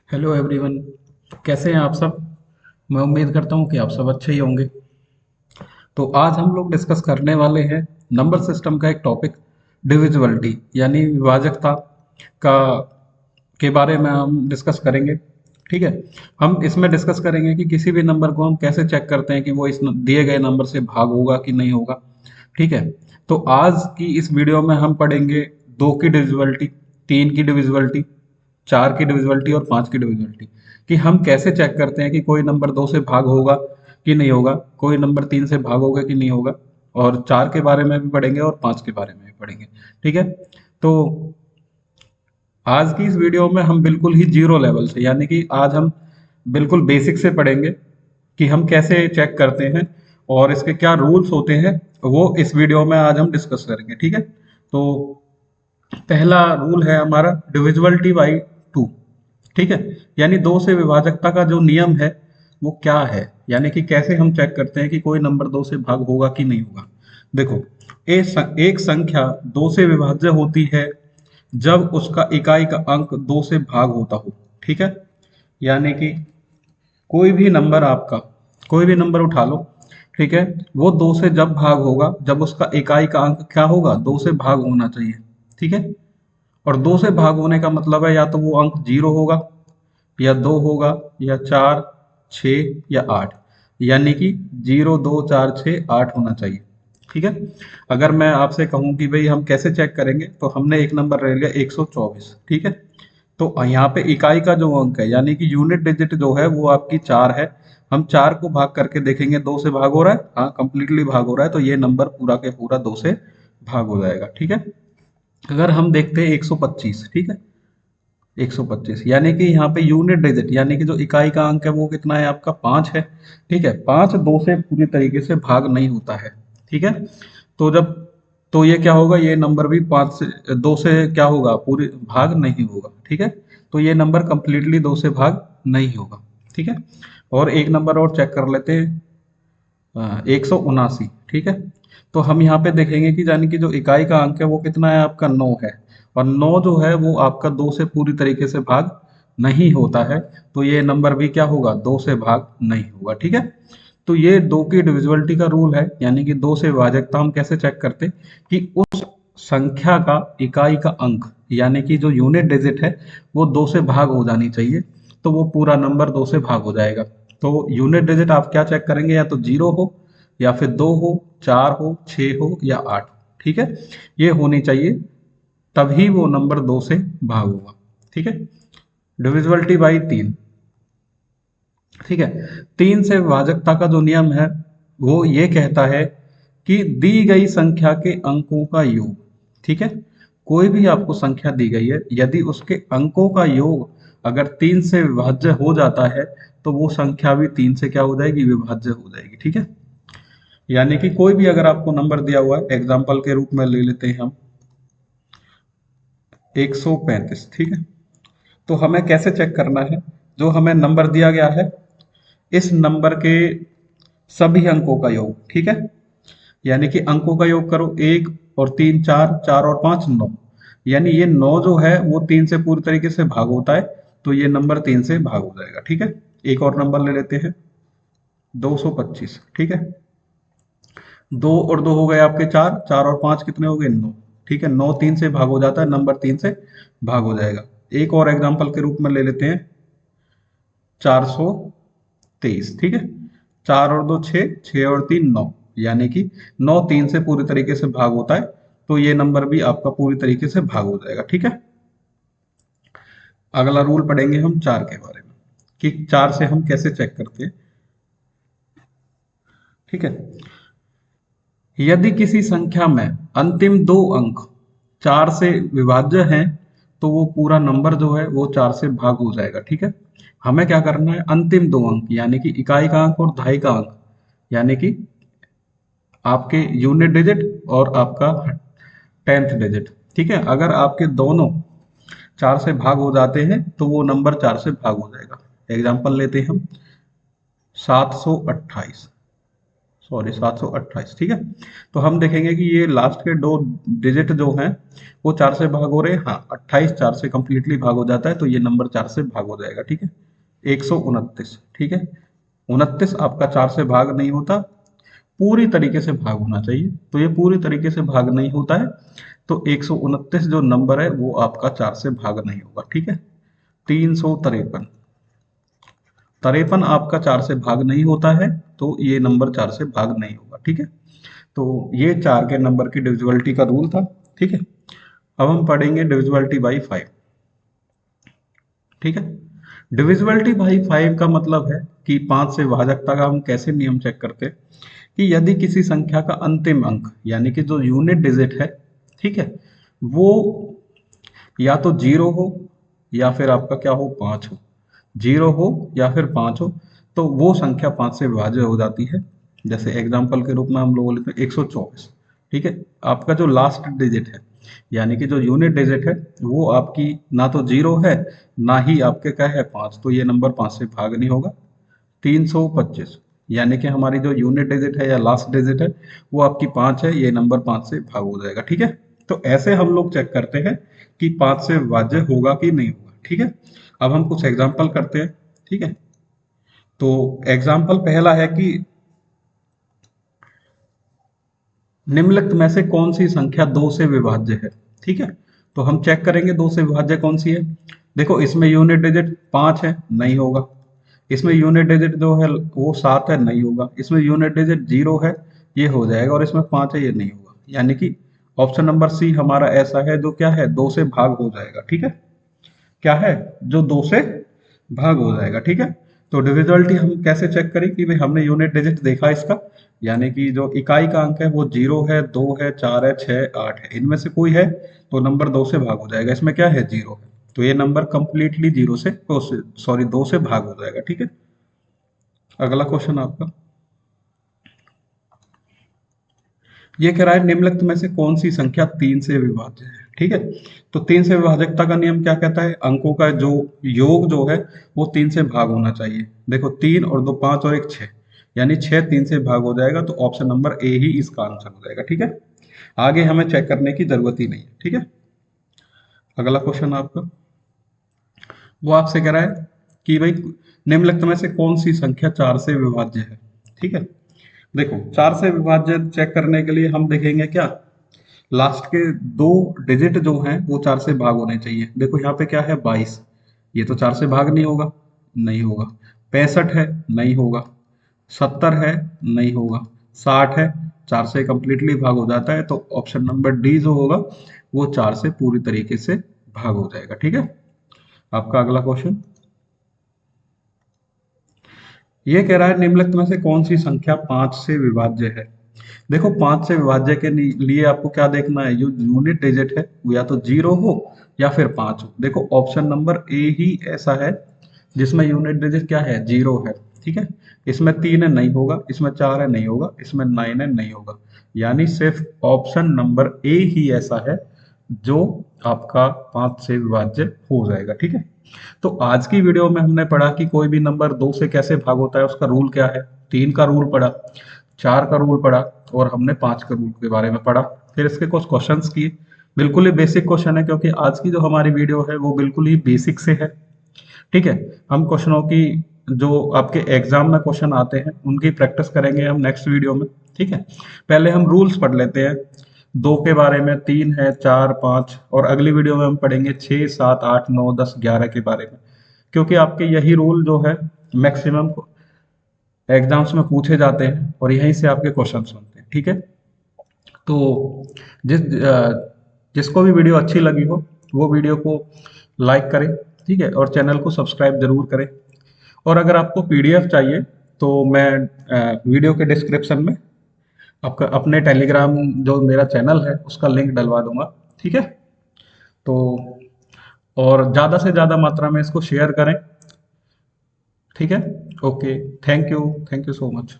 Hello everyone. कैसे हैं आप सब? मैं उम्मीद करता हूं कि आप सब अच्छे ही होंगे। तो आज हम लोग डिस्कस करने वाले हैं नंबर सिस्टम का एक टॉपिक, डिविजिबिलिटी यानी विभाजकता का के बारे में हम डिस्कस करेंगे। ठीक है। हम इसमें डिस्कस करेंगे कि किसी भी नंबर को हम कैसे चेक करते हैं कि वो इस दिए गए नंबर से भाग होगा कि नहीं होगा। ठीक है। तो आज की इस वीडियो में हम पढ़ेंगे दो की डिविजिबिलिटी, तीन की डिविजिबिलिटी, चार की डिविजिबिलिटी और पांच की डिविजिबिलिटी, कि हम कैसे चेक करते हैं कि कोई नंबर दो से भाग होगा कि नहीं होगा, कोई नंबर तीन से भाग होगा कि नहीं होगा। और चार के बारे में भी पढ़ेंगे और पांच के बारे में भी पढ़ेंगे। ठीक है। तो आज की इस वीडियो में हम बिल्कुल ही जीरो लेवल से, यानी कि आज हम बिल्कुल बेसिक से पढ़ेंगे कि हम कैसे चेक करते हैं और इसके क्या रूल्स होते हैं, वो इस वीडियो में आज हम डिस्कस करेंगे। ठीक है। तो पहला रूल है हमारा डिविजिबिलिटी बाई टू। ठीक है। यानी दो से विभाजकता का जो नियम है वो क्या है, यानी कि कैसे हम चेक करते हैं कि कोई नंबर दो से भाग होगा कि नहीं होगा। देखो, एक संख्या दो से विभाज्य होती है जब उसका इकाई का अंक दो से भाग होता हो। ठीक है। यानी कि कोई भी नंबर आपका, कोई भी नंबर उठा लो। ठीक है। वो दो से जब भाग होगा जब उसका इकाई का अंक क्या होगा, दो से भाग होना चाहिए। ठीक है। और दो से भाग होने का मतलब है या तो वो अंक जीरो होगा, या दो होगा, या चार, छ या आठ। यानी कि जीरो, दो, चार, छ, आठ होना चाहिए। ठीक है। अगर मैं आपसे कहूं कि भाई हम कैसे चेक करेंगे, तो हमने एक नंबर ले लिया 124। ठीक है। तो यहाँ पे इकाई का जो अंक है यानी कि यूनिट डिजिट जो है वो आपकी चार है। हम चार को भाग करके देखेंगे दो से भाग हो रहा है, हाँ कंप्लीटली भाग हो रहा है, तो ये नंबर पूरा के पूरा दो से भाग हो जाएगा। ठीक है। अगर हम देखते हैं 125। ठीक है। 125 यानी कि यहाँ पे यूनिट डिजिट यानी कि जो इकाई का अंक है वो कितना है आपका, पाँच है। ठीक है। पाँच दो से पूरी तरीके से भाग नहीं होता है। ठीक है। तो जब, तो ये क्या होगा, ये नंबर भी पाँच से, दो से क्या होगा, पूरी भाग नहीं होगा। ठीक है। तो ये नंबर कंप्लीटली दो से भाग नहीं होगा। ठीक है। और एक नंबर और चेक कर लेते हैं, 179। ठीक है। तो हम यहाँ पे देखेंगे कि यानी कि जो इकाई का अंक है वो कितना है आपका, नौ है। और नौ जो है वो आपका दो से पूरी तरीके से भाग नहीं होता है। तो ये नंबर भी क्या होगा, दो से भाग नहीं होगा। ठीक है। तो ये दो की डिविजिबिलिटी का रूल है, यानी कि दो से विभाजकता हम कैसे चेक करते कि उस संख्या का इकाई का अंक यानी कि जो यूनिट डिजिट है वो दो से भाग हो जानी चाहिए, तो वो पूरा नंबर दो से भाग हो जाएगा। तो यूनिट डिजिट आप क्या चेक करेंगे, या तो जीरो हो, या फिर दो हो, चार हो, छ हो या आठ। ठीक है। ये होनी चाहिए, तभी वो नंबर दो से भाग होगा। ठीक है। डिविजिबिलिटी बाई तीन। ठीक है। तीन से विभाजकता का जो नियम है वो ये कहता है कि दी गई संख्या के अंकों का योग। ठीक है। कोई भी आपको संख्या दी गई है, यदि उसके अंकों का योग अगर तीन से विभाज्य हो जाता है तो वो संख्या भी तीन से क्या हो जाएगी, विभाज्य हो जाएगी। ठीक है। यानी कि कोई भी अगर आपको नंबर दिया हुआ है, एग्जाम्पल के रूप में ले लेते हैं हम 135। ठीक है। तो हमें कैसे चेक करना है, जो हमें नंबर दिया गया है इस नंबर के सभी अंकों का योग। ठीक है। यानी कि अंकों का योग करो, एक और तीन चार, चार और पांच नौ। यानी ये नौ जो है वो तीन से पूरी तरीके से भाग होता है, तो ये नंबर तीन से भाग हो जाएगा। ठीक है। एक और नंबर ले लेते हैं 225। ठीक है। दो और दो हो गए आपके चार, चार और पांच कितने हो गए, नौ। ठीक है। नौ तीन से भाग हो जाता है, नंबर तीन से भाग हो जाएगा। एक और एग्जांपल के रूप में ले लेते हैं 423। ठीक है। चार और दो छः, छः और तीन नौ। यानी कि नौ तीन से पूरी तरीके से भाग होता है, तो ये नंबर भी आपका पूरी तरीके से भाग हो जाएगा। ठीक है। अगला रूल पढ़ेंगे हम चार के बारे में, कि चार से हम कैसे चेक करते हैं। ठीक है। यदि किसी संख्या में अंतिम दो अंक चार से विभाज्य हैं तो वो पूरा नंबर जो है वो चार से भाग हो जाएगा। ठीक है। हमें क्या करना है, अंतिम दो अंक यानी कि इकाई का अंक और दहाई का अंक, यानी कि आपके यूनिट डिजिट और आपका टेंथ डिजिट। ठीक है। अगर आपके दोनों चार से भाग हो जाते हैं तो वो नंबर चार से भाग हो जाएगा। एग्जाम्पल लेते हैं हम 728। सॉरी 728, ठीक है। तो हम देखेंगे कि ये लास्ट के दो डिजिट जो हैं वो 4 से भाग हो रहे हैं। हाँ, 28 4 से कंप्लीटली भाग हो जाता है, तो ये नंबर 4 से भाग हो जाएगा, ठीक है। 129, ठीक है। 29 आपका 4 से भाग नहीं होता, पूरी तरीके से भाग होना चाहिए, तो ये पूरी तरीके से भाग नहीं होता है, तो 129 जो नंबर है वो आपका 4 से भाग नहीं होगा, ठीक है। 353, 53 आपका 4 से भाग नहीं होता है, तो ये नंबर 4 से भाग नहीं होगा, ठीक है। तो ये 4 के नंबर की डिविजिबिलिटी का रूल था, ठीक है। अब हम पढ़ेंगे डिविजिबिलिटी बाई 5, ठीक है। डिविजिबिलिटी बाई 5 का मतलब है कि 5 से भाजकता का हम कैसे नियम चेक करते हैं कि यदि किसी संख्या का अंतिम अंक यानी कि जो यूनिट डिजिट है, ठीक है, वो या तो जीरो हो या फिर आपका क्या हो, 5 हो, जीरो हो या फिर 5 हो, तो वो संख्या 5 से विभाज्य हो जाती है। जैसे एग्जाम्पल के रूप में हम लोग लेते हैं 124, ठीक है। आपका जो लास्ट डिजिट है यानी कि जो यूनिट डिजिट है वो आपकी ना तो जीरो है ना ही आपके क्या है 5, तो ये नंबर 5 से भाग नहीं होगा। 325 यानी कि हमारी जो यूनिट डिजिट है या लास्ट डिजिट है वो आपकी 5 है, ये नंबर 5 से भाग हो जाएगा, ठीक है। तो ऐसे हम लोग चेक करते हैं कि 5 से विभाज्य होगा कि नहीं होगा, ठीक है। अब हम कुछ एग्जाम्पल करते हैं, ठीक है। तो एग्जाम्पल पहला है कि निम्नलिखित में से कौन सी संख्या 2 से विभाज्य है, ठीक है। तो हम चेक करेंगे 2 से विभाज्य कौन सी है। देखो इसमें यूनिट डिजिट 5 है, नहीं होगा। इसमें यूनिट डिजिट जो है वो 7 है, नहीं होगा। इसमें यूनिट डिजिट 0 है, ये हो जाएगा, और इसमें 5 है, ये नहीं होगा। यानी कि ऑप्शन नंबर सी हमारा ऐसा है जो क्या है 2 से भाग हो जाएगा, ठीक है। क्या है, जो 2 से भाग हो जाएगा, ठीक है। तो डिविजिबिलिटी हम कैसे चेक करें कि भाई हमने यूनिट डिजिट देखा इसका, यानी कि जो इकाई का अंक है वो 0 है, 2 है, 4 है, 6, 8 है, इनमें से कोई है तो नंबर 2 से भाग हो जाएगा। इसमें क्या है, 0 है, तो ये नंबर कंप्लीटली 0 से, सॉरी 2 से भाग हो जाएगा, ठीक है। अगला क्वेश्चन आपका ये कह रहा है निम्नलिखित में से कौन सी संख्या 3 से विभाज्य है, ठीक है। तो 3 से विभाजकता का नियम क्या कहता है, अंकों का जो योग जो है वो 3 से भाग होना चाहिए। देखो 3 और 2 5 और 1 6, यानी 6 3 से भाग हो जाएगा, तो ऑप्शन नंबर ए ही इसका आंसर हो जाएगा, ठीक है। आगे हमें चेक करने की जरूरत ही नहीं है, ठीक है। अगला क्वेश्चन आपका वो आपसे कह रहा है कि भाई निम्नलिखित में से कौन सी संख्या 4 से विभाज्य है, ठीक है। देखो 4 से विभाज्य चेक करने के लिए हम देखेंगे क्या, लास्ट के दो डिजिट जो हैं वो 4 से भाग होने चाहिए। देखो यहाँ पे क्या है 22, ये तो 4 से भाग नहीं होगा, नहीं होगा। 65 है, नहीं होगा। 70 है, नहीं होगा। 60 है, 4 से कंप्लीटली भाग हो जाता है, तो ऑप्शन नंबर डी जो होगा वो 4 से पूरी तरीके से भाग हो जाएगा, ठीक है। आपका अगला क्वेश्चन ये कह रहा है निम्नलिखित में से कौन सी संख्या 5 से विभाज्य है। देखो 5 से विभाज्य के लिए आपको क्या देखना है, जो यूनिट डिजिट है वो या तो 0 हो या फिर 5 हो। देखो ऑप्शन नंबर ए ही ऐसा है जिसमें यूनिट डिजिट क्या है, 0 है, ठीक है। इसमें 3 है, नहीं होगा। इसमें 4 है, नहीं होगा। इसमें 9 है, नहीं होगा। यानी सिर्फ ऑप्शन नंबर ए ही ऐसा है जो आपका 5 से विभाज्य हो जाएगा, ठीक है। तो आज की वीडियो में हमने पढ़ा कि कोई भी नंबर 2 से कैसे भाग होता है, उसका रूल क्या है। 3 का रूल पढ़ा, 4 का रूल पढ़ा, और हमने 5 के रूल के बारे में पढ़ा। फिर इसके कुछ क्वेश्चंस किए, बिल्कुल ही बेसिक क्वेश्चन है क्योंकि आज की जो हमारी वीडियो है वो बिल्कुल ही बेसिक से है, ठीक है। हम क्वेश्चनों की जो आपके एग्जाम में क्वेश्चन आते हैं उनकी प्रैक्टिस करेंगे हम नेक्स्ट वीडियो में, ठीक है। पहले हम रूल्स पढ़ लेते हैं, 2 के बारे में, 3 है, 4 5, और अगली वीडियो में हम पढ़ेंगे 6 7 8 9 10 11 के बारे में, क्योंकि आपके यही रूल जो है मैक्सिमम एग्जाम्स में पूछे जाते हैं और यहीं से आपके क्वेश्चन बनते हैं, ठीक है। तो जिसको भी वीडियो अच्छी लगी हो वो वीडियो को लाइक करें, ठीक है, और चैनल को सब्सक्राइब जरूर करें। और अगर आपको पीडीएफ चाहिए तो मैं वीडियो के डिस्क्रिप्शन में आपका अपने टेलीग्राम जो मेरा चैनल है उसका लिंक डलवा दूंगा, ठीक है। तो और ज़्यादा से ज़्यादा मात्रा में इसको शेयर करें, ठीक है। Okay, thank you so much.